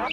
In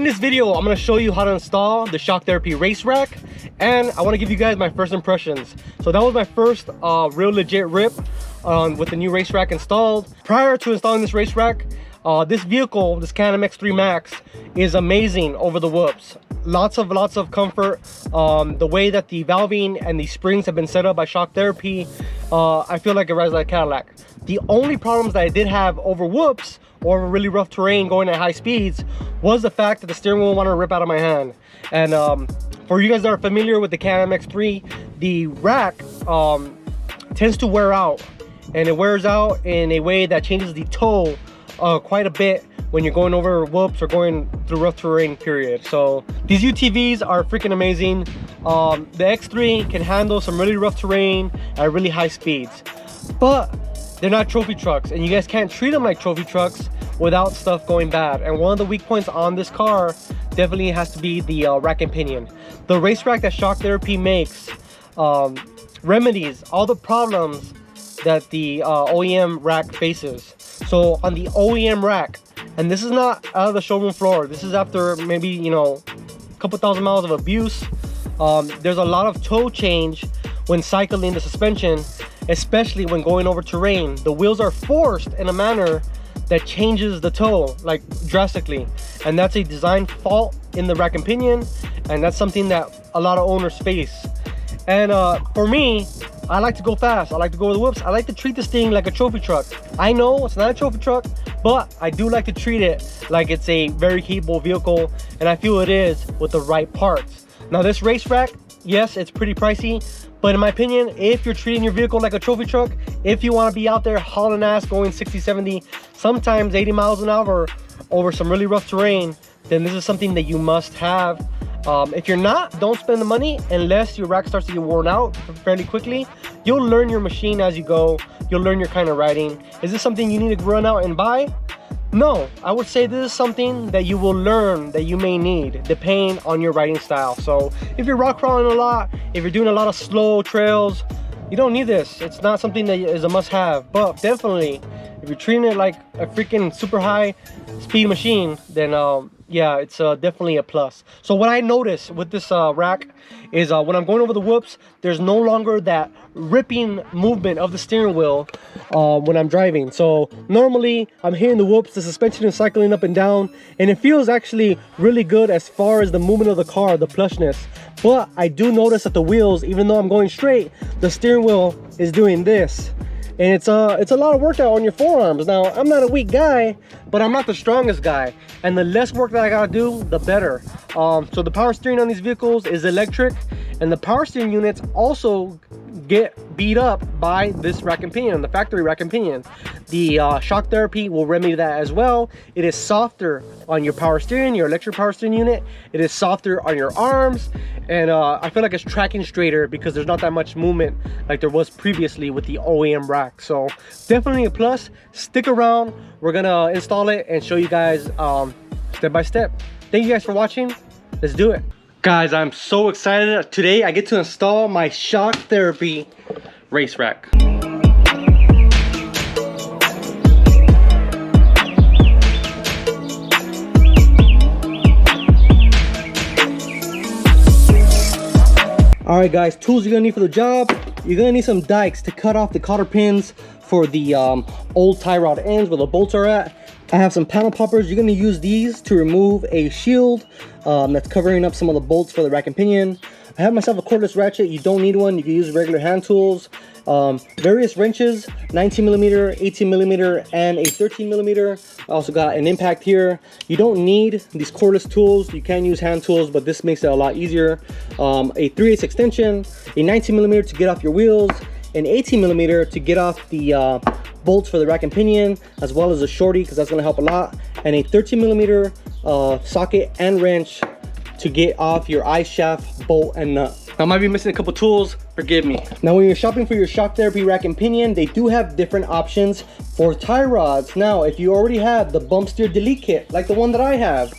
this video, I'm going to show you how to install the Shock Therapy race rack, and I want to give you guys my first impressions. So that was my first real legit rip with the new race rack installed. Prior to installing this race rack, this vehicle, this Can-Am X3 Max, is amazing over the whoops. Lots of comfort. The way that the valving and the springs have been set up by Shock Therapy, I feel like it rides like a Cadillac. The only problems that I did have over whoops or really rough terrain going at high speeds was the fact that the steering wheel wanted to rip out of my hand. And for you guys that are familiar with the Can-Am X3, the rack tends to wear out, and it wears out in a way that changes the toe quite a bit when you're going over whoops or going through rough terrain, period. So these UTVs are freaking amazing. The X3 can handle some really rough terrain at really high speeds, but they're not trophy trucks, and you guys can't treat them like trophy trucks without stuff going bad. And one of the weak points on this car definitely has to be the rack and pinion. The race rack that Shock Therapy makes remedies all the problems that the OEM rack faces. So on the OEM rack, and this is not out of the showroom floor, this is after maybe, you know, a couple thousand miles of abuse, there's a lot of toe change when cycling the suspension, especially when going over terrain. The wheels are forced in a manner that changes the toe like drastically, and that's a design fault in the rack and pinion, and that's something that a lot of owners face. And for me, I like to go fast, I like to go with the whoops, I like to treat this thing like a trophy truck. I know it's not a trophy truck, but I do like to treat it like it's a very capable vehicle, and I feel it is with the right parts. Now this race rack, yes, it's pretty pricey, but in my opinion, if you're treating your vehicle like a trophy truck, if you want to be out there hauling ass, going 60, 70, sometimes 80 miles an hour over some really rough terrain, then this is something that you must have. If you're not, don't spend the money unless your rack starts to get worn out fairly quickly. You'll learn your machine as you go. You'll learn your kind of riding. Is this something you need to run out and buy? No, I would say this is something that you will learn that you may need depending on your riding style. So if you're rock crawling a lot, if you're doing a lot of slow trails, you don't need this. It's not something that is a must-have. But definitely, if you're treating it like a freaking super high speed machine, then yeah, it's definitely a plus. So what I notice with this rack is when I'm going over the whoops, there's no longer that ripping movement of the steering wheel when I'm driving. So normally I'm hitting the whoops, the suspension is cycling up and down, and it feels actually really good as far as the movement of the car, the plushness. But I do notice that the wheels, even though I'm going straight, the steering wheel is doing this. And it's a lot of workout on your forearms. Now, I'm not a weak guy, but I'm not the strongest guy, and the less work that I gotta do, the better. So the power steering on these vehicles is electric, and the power steering units also get beat up by this rack and pinion, the factory rack and pinion. The Shock Therapy will remedy that as well. It is softer on your power steering, your electric power steering unit. It is softer on your arms, and I feel like it's tracking straighter because there's not that much movement like there was previously with the OEM rack. So definitely a plus. Stick around, we're gonna install it and show you guys step by step. Thank you guys for watching. Let's do it. Guys, I'm so excited. Today I get to install my Shock Therapy race rack. Alright guys, tools you're gonna need for the job. You're gonna need some dikes to cut off the cotter pins for the old tie rod ends where the bolts are at. I have some panel poppers. You're going to use these to remove a shield that's covering up some of the bolts for the rack and pinion. I have myself a cordless ratchet. You don't need one. You can use regular hand tools. Various wrenches, 19mm, 18mm, and a 13mm. I also got an impact here. You don't need these cordless tools. You can use hand tools, but this makes it a lot easier. A 3/8 extension, a 19mm to get off your wheels, an 18mm to get off the bolts for the rack and pinion, as well as a shorty, because that's going to help a lot, and a 13mm socket and wrench to get off your eye shaft, bolt, and nut. I might be missing a couple tools, forgive me. Now when you're shopping for your shock therapy rack and pinion, they do have different options for tie rods. Now if you already have the bump steer delete kit, like the one that I have,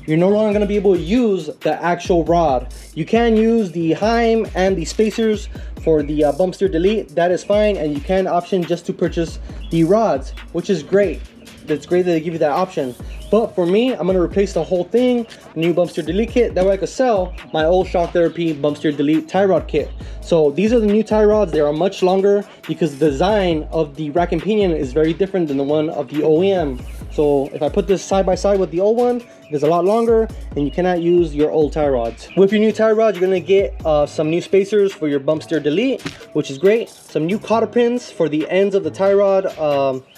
you're no longer going to be able to use the actual rod. You can use the Heim and the spacers for the bump steer delete, that is fine, and you can option just to purchase the rods, which is great. It's great that they give you that option. But for me, I'm gonna replace the whole thing, new bump steer delete kit, that way I could sell my old shock therapy bump steer delete tie rod kit. So these are the new tie rods. They are much longer because the design of the rack and pinion is very different than the one of the OEM. So if I put this side by side with the old one, it's a lot longer and you cannot use your old tie rods. With your new tie rods, you're gonna get some new spacers for your bump steer delete, which is great. Some new cotter pins for the ends of the tie rod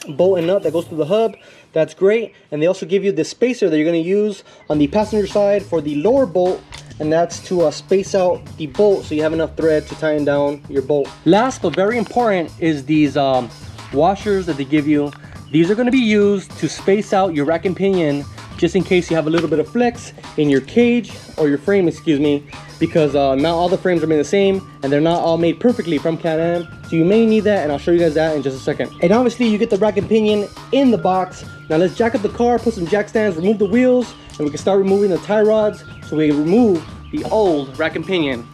bolt and nut that goes through the hub. That's great. And they also give you this spacer that you're going to use on the passenger side for the lower bolt, and that's to space out the bolt so you have enough thread to tie down your bolt. Last but very important is these washers that they give you. These are going to be used to space out your rack and pinion, just in case you have a little bit of flex in your cage or your frame, excuse me, because not all the frames are made the same and they're not all made perfectly from Can-Am. So you may need that, and I'll show you guys that in just a second. And obviously you get the rack and pinion in the box. Now let's jack up the car, put some jack stands, remove the wheels, and we can start removing the tie rods so we can remove the old rack and pinion.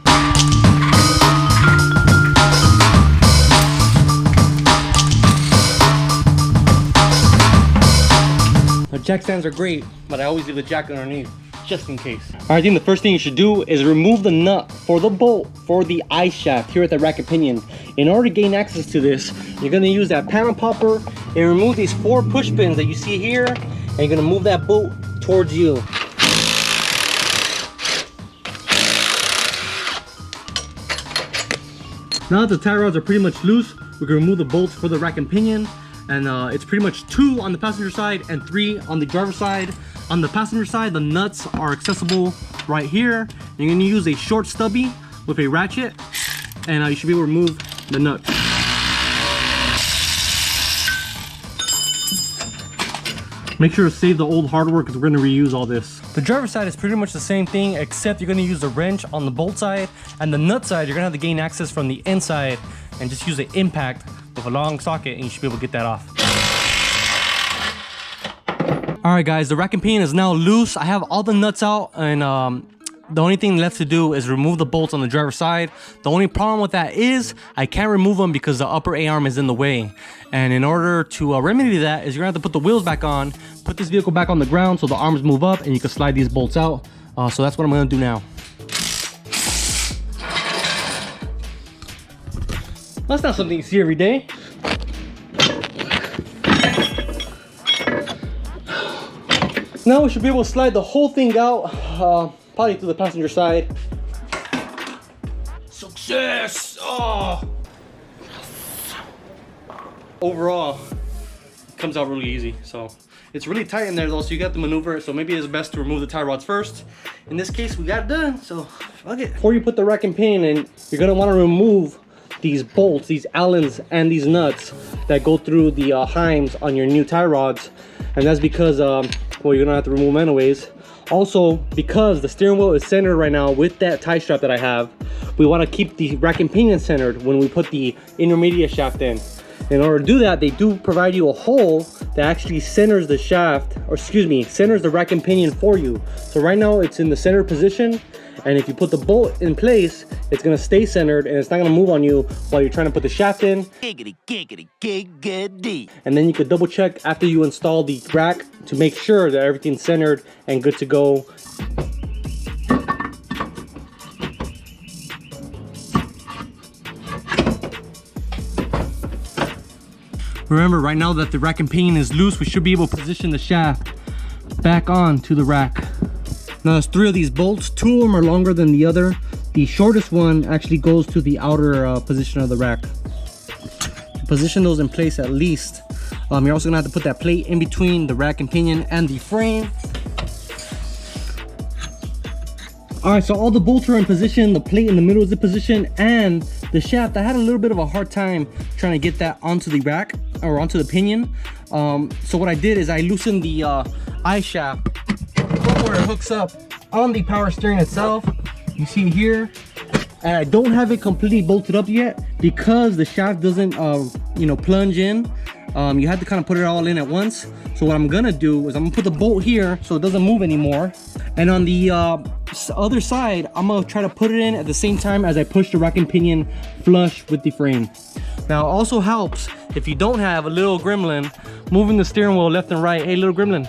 The jack stands are great, but I always leave the jack underneath, just in case. All right, I think the first thing you should do is remove the nut for the bolt for the eye shaft here at the rack and pinion. In order to gain access to this, you're gonna use that panel popper and remove these 4 push pins that you see here, and you're gonna move that bolt towards you. Now that the tie rods are pretty much loose, we can remove the bolts for the rack and pinion. And it's pretty much 2 on the passenger side and 3 on the driver's side. On the passenger side, the nuts are accessible right here. You're gonna use a short stubby with a ratchet, and you should be able to remove the nut. Make sure to save the old hardware because we're gonna reuse all this. The driver's side is pretty much the same thing, except you're gonna use the wrench on the bolt side, and the nut side, you're gonna have to gain access from the inside and just use the impact with a long socket, and you should be able to get that off. All right guys, the rack and pinion is now loose. I have all the nuts out, and the only thing left to do is remove the bolts on the driver's side. The only problem with that is I can't remove them because the upper A-arm is in the way. And in order to remedy that, is you're gonna have to put the wheels back on, put this vehicle back on the ground so the arms move up, and you can slide these bolts out. So that's what I'm gonna do now. That's not something you see every day. Now we should be able to slide the whole thing out, probably to the passenger side. Success! Oh! Overall, it comes out really easy. So it's really tight in there though, so you got to maneuver it. So maybe it's best to remove the tie rods first. In this case, we got it done. So fuck it. Before you put the rack and pinion in, you're gonna want to remove these bolts, these Allens, and these nuts that go through the Heims on your new tie rods. And that's because well, you're gonna have to remove them anyways. Also, because the steering wheel is centered right now with that tie strap that I have, we want to keep the rack and pinion centered when we put the intermediate shaft in. In order to do that, they do provide you a hole that actually centers the shaft, or excuse me, centers the rack and pinion for you. So right now it's in the center position, and if you put the bolt in place, it's gonna stay centered and it's not gonna move on you while you're trying to put the shaft in. Giggity, giggity, giggity. And then you could double check after you install the rack to make sure that everything's centered and good to go. Remember, right now that the rack and pinion is loose, we should be able to position the shaft back on to the rack. Now there's 3 of these bolts. 2 of them are longer than the other. The shortest one actually goes to the outer position of the rack. Position those in place at least. You're also gonna have to put that plate in between the rack and pinion and the frame. All right, so all the bolts are in position. The plate in the middle is in position, and the shaft, I had a little bit of a hard time trying to get that onto the rack or onto the pinion. So what I did is I loosened the eye shaft where it hooks up on the power steering itself. You see it here, And I don't have it completely bolted up yet because the shaft doesn't you know, plunge in. You have to kind of put it all in at once. So what I'm gonna do is I'm gonna put the bolt here so it doesn't move anymore, and on the other side I'm gonna try to put it in at the same time as I push the rack and pinion flush with the frame. Now it also helps if you don't have a little gremlin moving the steering wheel left and right. Hey, little gremlin,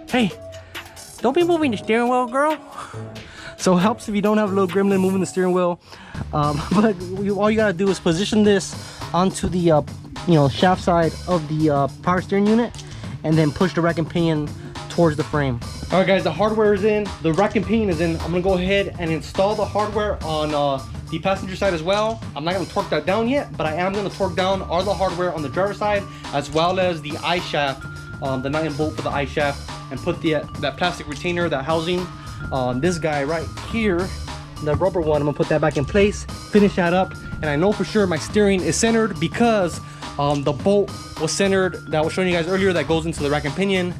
hey, don't be moving the steering wheel, girl. So it helps if you don't have a little gremlin moving the steering wheel. But all you gotta do is position this onto the you know, shaft side of the power steering unit, and then push the rack and pinion towards the frame. All right, guys, the hardware is in, the rack and pinion is in. I'm gonna go ahead and install the hardware on the passenger side as well. I'm not gonna torque that down yet, but I am gonna torque down all the hardware on the driver's side, as well as the eye shaft, the nut and bolt for the eye shaft, and put that plastic retainer, that housing on this guy right here, the rubber one. I'm gonna put that back in place, finish that up, and I know for sure my steering is centered because the bolt was centered that I was showing you guys earlier, that goes into the rack and pinion.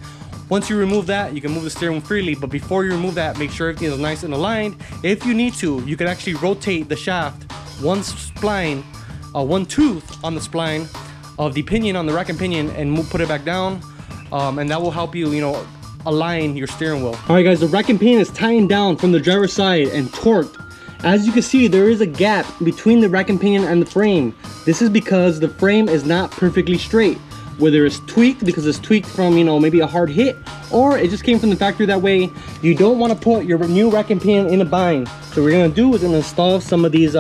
Once you remove that, you can move the steering wheel freely, but before you remove that, make sure everything is nice and aligned. If you need to, you can actually rotate the shaft one spline, one tooth on the spline of the pinion on the rack and pinion, and put it back down, and that will help you, you know, align your steering wheel. All right, guys, the rack and pinion is tying down from the driver's side and torqued. As you can see, there is a gap between the rack and pinion and the frame. This is because the frame is not perfectly straight. Whether it's tweaked because it's tweaked from, you know, maybe a hard hit, or it just came from the factory that way. You don't want to put your new rack and pinion in a bind. So what we're gonna do is gonna install some of these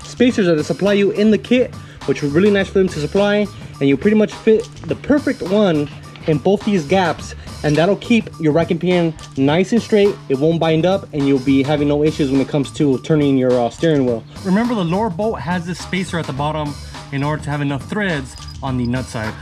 spacers that they supply you in the kit, which are really nice for them to supply, and you pretty much fit the perfect one in both these gaps, and that'll keep your rack and pinion nice and straight. It won't bind up, and you'll be having no issues when it comes to turning your steering wheel. Remember, the lower bolt has this spacer at the bottom in order to have enough threads on the nut side.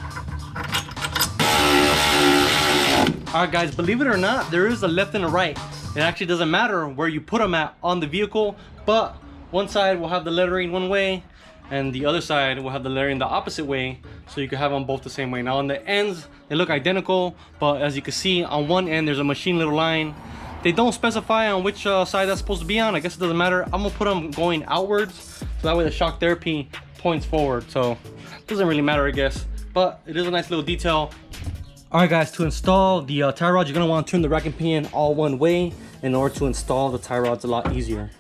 All right, guys, believe it or not, there is a left and a right. It actually doesn't matter where you put them at on the vehicle, but one side will have the lettering one way, and the other side will have the lettering the opposite way, so you can have them both the same way. Now on the ends, they look identical, but as you can see, on one end there's a machine little line. They don't specify on which side that's supposed to be on. I guess it doesn't matter. I'm gonna put them going outwards, so that way the shock therapy points forward. So it doesn't really matter, I guess, but it is a nice little detail. All right, guys, to install the tie rods, you're gonna want to turn the rack and pinion all one way in order to install the tie rods a lot easier.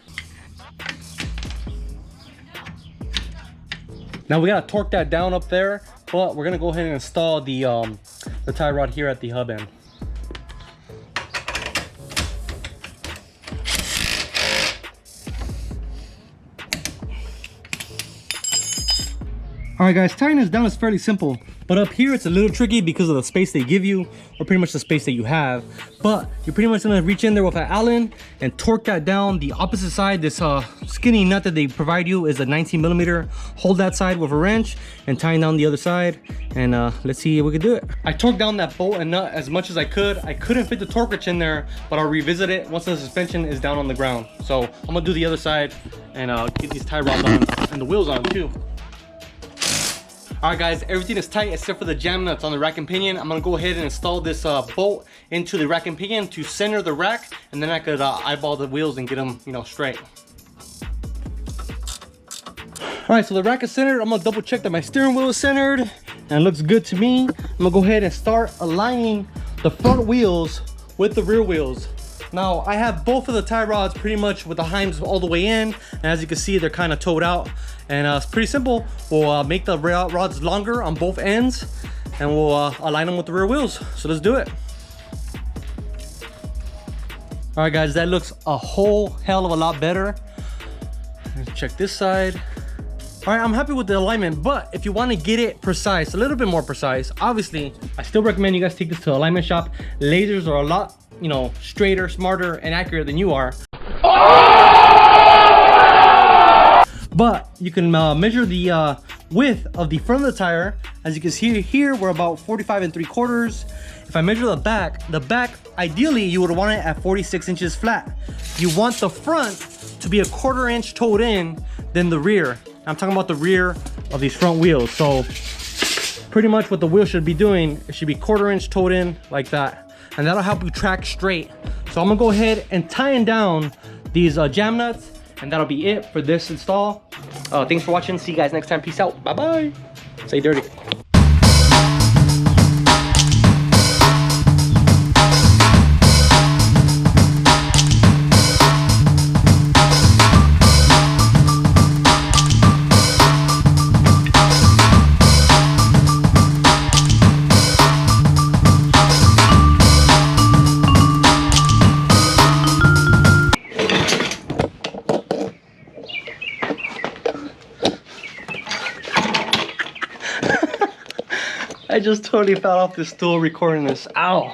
Now we gotta torque that down up there, but we're gonna go ahead and install the tie rod here at the hub end. All right, guys, tying this down is fairly simple, but up here it's a little tricky because of the space they give you, or pretty much the space that you have. But you're pretty much gonna reach in there with an Allen and torque that down. The opposite side, this skinny nut that they provide you is a 19mm. Hold that side with a wrench and tying down the other side, and let's see if we can do it. I torqued down that bolt and nut as much as I could. I couldn't fit the torque wrench in there, but I'll revisit it once the suspension is down on the ground. So I'm gonna do the other side and get these tie rods on and the wheels on too. All right, guys, everything is tight except for the jam nuts on the rack and pinion. I'm gonna go ahead and install this bolt into the rack and pinion to center the rack, and then I could eyeball the wheels and get them, you know, straight. All right, so the rack is centered. I'm gonna double check that my steering wheel is centered, and it looks good to me. I'm gonna go ahead and start aligning the front wheels with the rear wheels. Now, I have both of the tie rods pretty much with the heims all the way in, and as you can see, they're kind of towed out. And it's pretty simple. We'll make the rods longer on both ends, and we'll align them with the rear wheels. So let's do it. All right, guys, that looks a whole hell of a lot better. Let's check this side. All right, I'm happy with the alignment, but if you want to get it precise, a little bit more precise, obviously, I still recommend you guys take this to alignment shop. Lasers are a lot, you know, straighter, smarter, and accurate than you are. But you can measure the width of the front of the tire. As you can see here, we're about 45 3/4. If I measure the back, ideally you would want it at 46 inches flat. You want the front to be a 1/4 inch towed in than the rear. I'm talking about the rear of these front wheels. So pretty much what the wheel should be doing, it should be 1/4 inch towed in like that. And that'll help you track straight. So I'm gonna go ahead and tie down these jam nuts, and that'll be it for this install. Thanks for watching. See you guys next time. Peace out. Bye bye. Stay dirty. I just totally fell off this stool recording this. Ow.